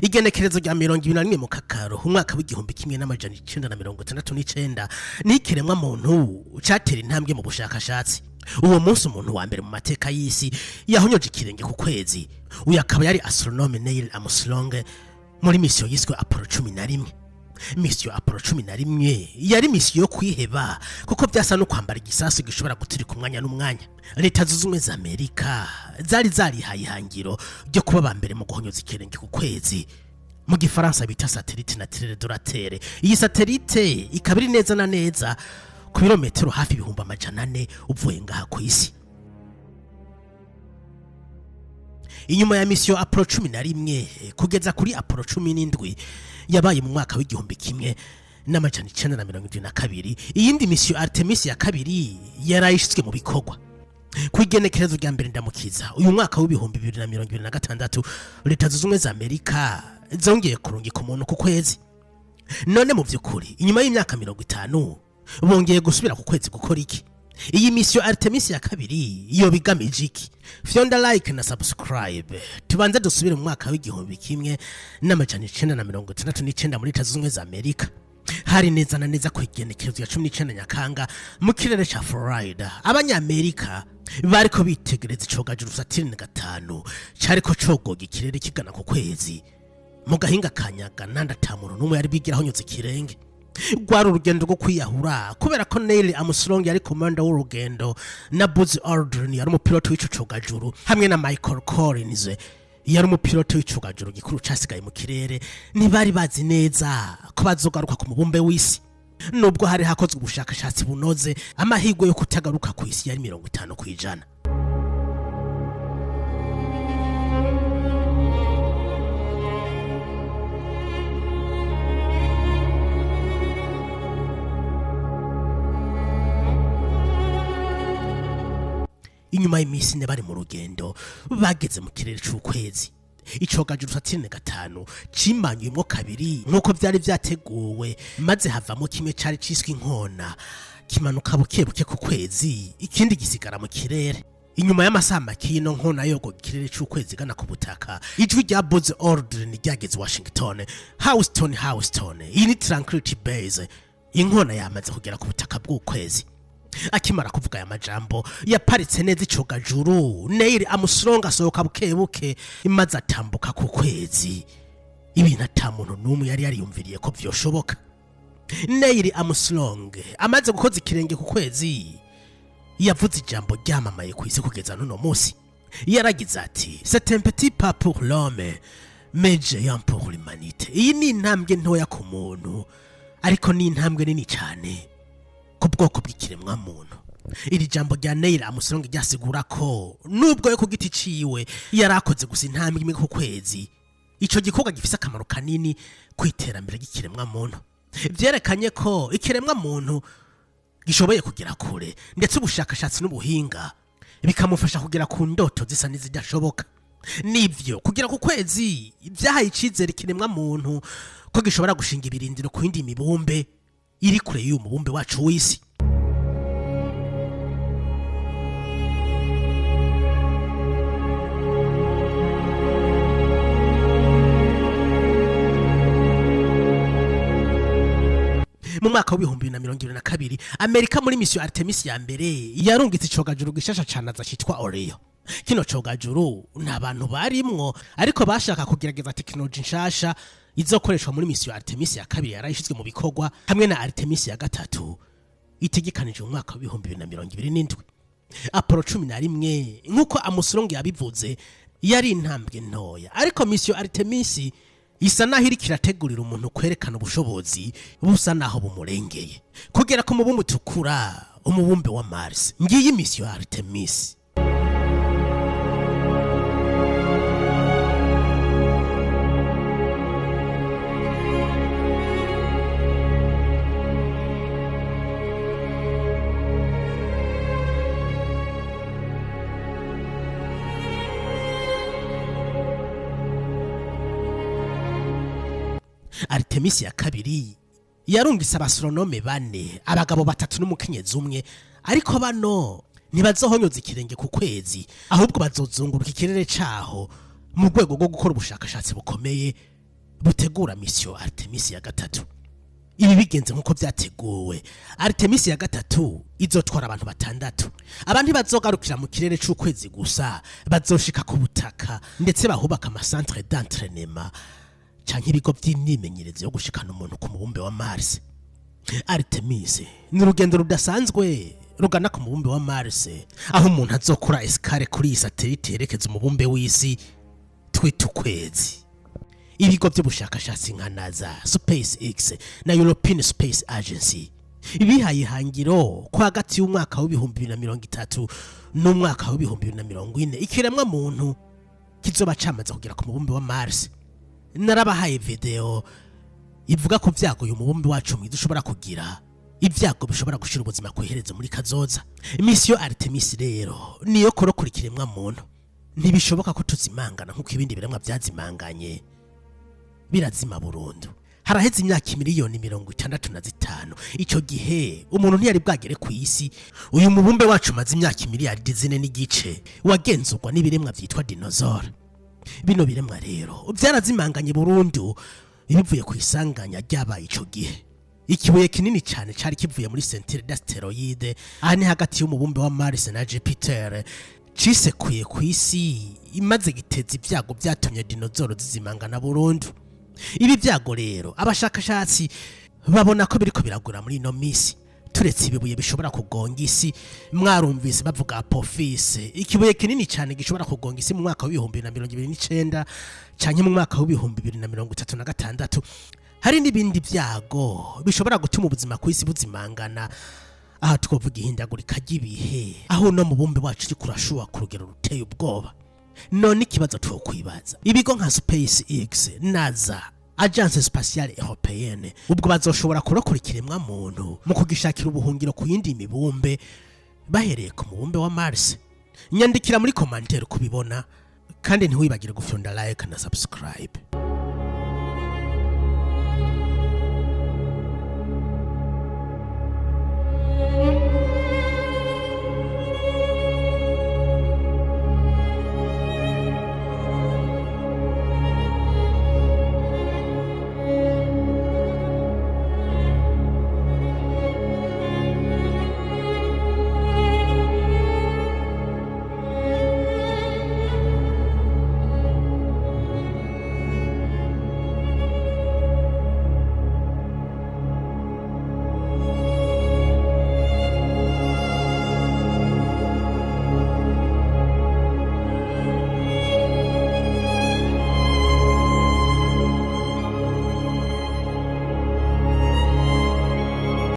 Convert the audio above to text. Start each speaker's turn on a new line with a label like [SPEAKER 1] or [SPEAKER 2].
[SPEAKER 1] Igenekerezo rya 21 mu kakaro umwaka w'igihumbi kimwe n'amajana 969 nikiremwa muntu catera intambwe mu bushakashatsi. Uwo munsi umuntu wa mbere mu mateka y'isi yahonyoje ikirenge ku kwezi. Uyu akaba yari astronome Neil Armstrong muri mission yiswe Apollo 11. Mission Apollo 11 yari mission yo kwiheba kuko byasa no kwambara igisasu gishobora guturika umwanya n'umwanya. Leta zunze ubumwe za Amerika zari hayihangiro ryo kuba bambere mu guhonyoza ikirenge ku kwezi. Mu gifaransa bita satellite naturelle de la Terre. Iyi satellite ikabiri neza na neza ku birometero hafi 400 uvuye ngaha ku isi. Inyuma ya mission Apollo 11 kugeza kuri Apollo 17 yabaye mu mwaka w'igihumbi kimwe n'amajana 972, iyindi mission Artemis ya kabiri yarayishitswe mu bikorwa. Kwigenekerezo rya mbere ndamukiza uyu mwaka w'ibihumbi 2026 leta zunze ubumwe za Amerika zongeye kurungika umuntu ku kwezi. None mu byukuri inyuma y'imyaka 50 bongeye gusubira ku kwezi gukora iki? Iyi mission Artemis ya kabiri iyo bigamije iki? Fyonda like na subscribe. Tubanze dusubire mu mwaka w'igihumbi kimwe n'amajana 969 muri leta zunze ubumwe za Amerika. Hari neza na neza ku igenekerezo ya 19 Nyakanga mu kirere ca Florida. Abanyamerika bariko bitegereza icogajuru Saturn 5 cariko cogoga ikirere kigana ku kwezi. Mu gahinga kanyaga nandatamuro numwe yari bigira honyotse ikirenge. Gwari urugendo rwo kwiyahura kubera ko Neil Armstrong yari commander w'urugendo na Buzz Aldrin yari umupilote w'ico cogajuru hamwe na Michael Collins yari umupilote w'icogajuru gikuru casigaye mu kirere. Ntibari bazi neza ko bazogaruka ku mubumbe w'isi. Nubwo hari hakozwe ubushakashatsi bunoze, amahirwe yo kutagaruka ku isi yari 50%. Inyuma y'imisi ne bari mu rugendo bageze mu kirere c'ukwezi. Icogajuru Saturn 5 cimanyuyemo kabiri nkuko byari byateguwe, maze havamo kimwe cari ciswe inkona kimanuka bukebuke ku kwezi, ikindi gisigara mu kirere. Inyuma y'amasaha makino nkona yogo kirere c'ukwezi gana ku butaka, ijwi rya Buzz Aldrin ryageze Washington. Houston, iyi ni Tranquility Base. Inkona yamaze kugera ku butaka bw'ukwezi. Akimara kuvuga aya majambo yaparitse neza icogajuru. Neil Armstrong asohoka bukebuke imaze atambuka ku kwezi. Ibintu atamuntu numwe yari yariyumviriye ko vyoshoboka. Neil Armstrong amaze gukoza ikirenge ku kwezi yavuze ijambo ryamamaye ku isi kugeza n'uno munsi. Yaragize ati c'est un petit pas pour l'homme mais géant pour l'humanité. Iyi ni intambwe ntoya ku muntu ariko ni intambwe nini cyane ku bwoko bw'ikiremwa muntu. Iri jambo rya Neil Armstrong ryasigura ko nubwo yo ku giti ciwe yarakoze gusa intambwe imwe ku kwezi, ico gikorwa gifise akamaro kanini kwiterambere ry'ikiremwa muntu. Vyerekanye ko ikiremwa muntu gishoboye kugera kure, ndetse ubushakashatsi n'ubuhinga bikamufasha kugera ku ndoto zisa n'izidashoboka. Nivyo kugira ku kwezi vyahaye icizere ikiremwa muntu ko gishobora gushinga ibirindiro ku yindi mibumbe iri kure y'uyu mubumbe wacu w'isi. Mu mwaka w'ibihumbi 2022 Amerika muri mission Artemis ya mbere yarungitse icogajuru gishasha canaza citwa Orion. Kino cogajuru nta bantu barimwo ariko bashaka kugerageza technology nshasha izokoreshwa muri mission Artemis ya kabiri yarayishizwe mu bikorwa hamwe na Artemis ya gatatu itegekanije mu mwaka w'ibihumbi 2027. Apollo 11 nkuko Armstrong yabivuze yari intambwe ntoya, ariko mission Artemis isa naho iri kirategurira umuntu kwerekana ubushobozi busa naho bumurengeye kugera ku mubumbe utukura, umubumbe wa Mars. Ngiyi mission Artemis. Artemis ya kabiri yarungise abastronome 4, abagabo 3 n'umukenyezi umwe, ariko bano ntibazohonyoza ikirenge ku kwezi, ahubwo bazozunguruka ikirere caho mu rwego rwo gukora ubushakashatsi bukomeye butegura mission Artemis ya gatatu. Ibi bigenze nkuko byateguwe, Artemis ya gatatu izotwara abantu batandatu. Abantu bazogarukira mu kirere c'ukwezi gusa, bazoshika ku butaka ndetse bahubaka ama centre d'entraînement canke ibigo by'imyimenyerezo yo gushikana umuntu ku mubumbe wa Mars. Artemis ni urugendo rudasanzwe rugana ku mubumbe wa Mars, aho umuntu azokura escale kuri iyi satellite yerekeza umubumbe w'isi twita ukwezi. Ibigo by'ubushakashatsi nka NASA, SpaceX na European Space Agency ibihaye ihangiro ko hagati y'umwaka w'ibihumbi 2030 n'umwaka w'ibihumbi 2040 ikiremwa muntu kizoba camaze kugera ku mubumbe wa Mars. Narabahaye video ivuga ko vyago uyu mubumbe wacu mwidushobora kugira ibyago bishobora gushira ubuzima kwihereza muri kazoza. Mission Artemis rero niyo korokura ikiremwa muntu. Ntibishoboka ko tuzimangana nkuko ibindi biremwa byazimanganye birazima burundu. Haraheze imyaka miliyoni 65. Ico gihe umuntu ntiyari bwagere ku isi. Uyu mubumbe wacu maze imyaka miliyari 4 n'igice wagenzurwa n'ibiremwa byitwa dinosaur. Bino biremwa rero byarazimanganye burundu ibivuye ku isanganya ryabaye ico gihe. Ikibuye kinini cyane cyari kivuye muri centre d'asteroide ani hagati y'umubumbe wa Mars na Jupiter cisekuye ku isi imaze giteza ibyago byatumye dinosaur zizimangana burundu. Ibi byago rero abashakashatsi babona ko biriko biragura muri no misi. Turetse ibibuye bishobora kugonga isi, mwarumvise bavuga Apophis, ikibuye kinini cyane gishobora kugonga isi mu mwaka wa 2029 canke mu mwaka wa 2036. Hari n'ibindi byago bishobora gutuma ubuzima ku isi buzimangana. Aha twovuga ihindagurika ry'ibihe, aho no mubumbe wacu uri kurashuha ku rugero ruteye ubwoba. None ikibazo twokwibaza, ibigo nka SpaceX, NASA, Agence Spatiale Européenne ubwo bazoshobora kurokora ikiremwa muntu mu kugishakira ubuhungiro ku yindi mibumbe bahereye ku mubumbe wa Mars? Nyandikira muri commentaire kubibona, kandi ntiwibagire gufyonda like na subscribe.